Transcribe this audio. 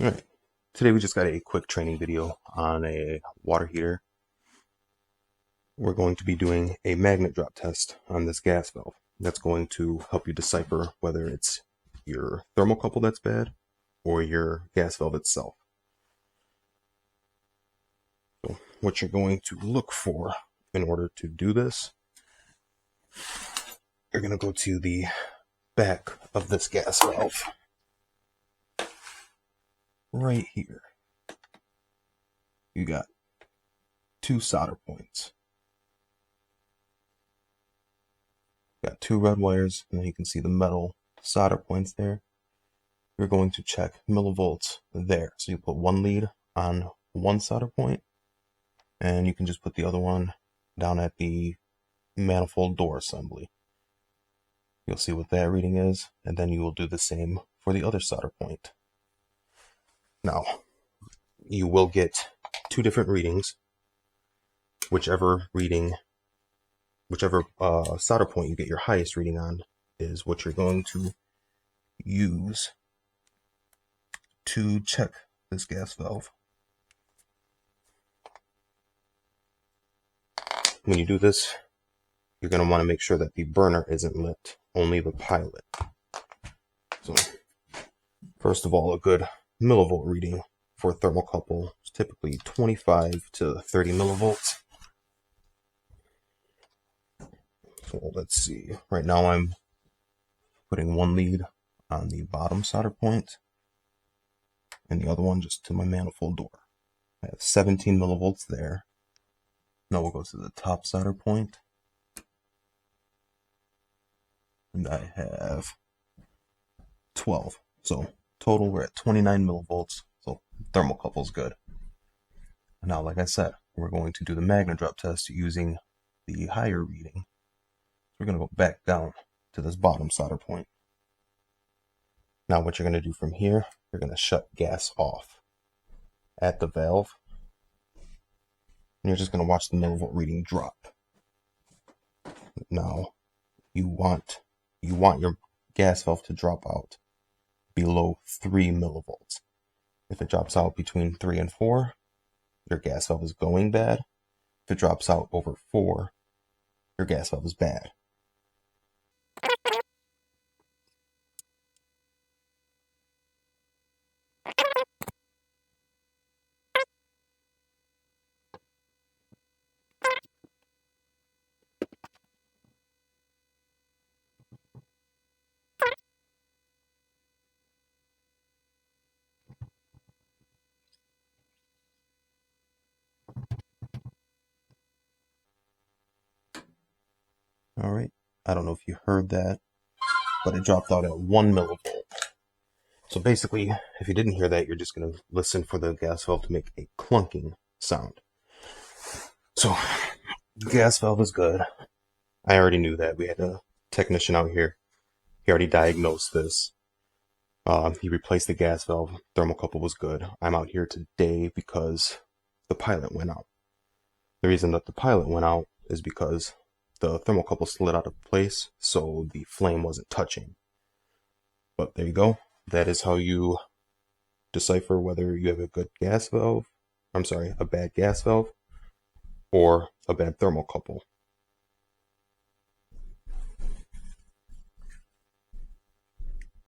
Alright, today we just got a quick training video on a water heater. We're going to be doing a magnet drop test on this gas valve. That's going to help you decipher whether it's your thermocouple that's bad or your gas valve itself. So what you're going to look for in order to do this, you're going to go to the back of this gas valve. Right here, you got two solder points. Got two red wires, and then you can see the metal solder points there. You're going to check millivolts there. So you put one lead on one solder point, and you can just put the other one down at the manifold door assembly. You'll see what that reading is, and then you will do the same for the other solder point. Now, you will get two different readings. Whichever solder point you get your highest reading on is what you're going to use to check this gas valve. When you do this, you're going to want to make sure that the burner isn't lit, only the pilot. So, first of all, a good millivolt reading for a thermocouple is typically 25 to 30 millivolts. So let's see. Right now I'm putting one lead on the bottom solder point and the other one just to my manifold door. I have 17 millivolts there. Now we'll go to the top solder point. And I have 12. So total we're at 29 millivolts. So thermocouple's good. Now, like I said, we're going to do the magnet drop test using the higher reading. We're going to go back down to this bottom solder point. Now what you're going to do from here, you're going to shut gas off at the valve. And you're just going to watch the millivolt reading drop. Now, you want your gas valve to drop out below 3 millivolts. If it drops out between 3 and 4, your gas valve is going bad. If it drops out over 4, your gas valve is bad. All right, I don't know if you heard that, but it dropped out at 1 millivolt. So basically, if you didn't hear that, you're just going to listen for the gas valve to make a clunking sound. So, the gas valve is good. I already knew that. We had a technician out here. He already diagnosed this. He replaced the gas valve. Thermocouple was good. I'm out here today because the pilot went out. The reason that the pilot went out is because the thermocouple slid out of place, so the flame wasn't touching. But there you go. That is how you decipher whether you have a good gas valve, a bad gas valve, or a bad thermocouple.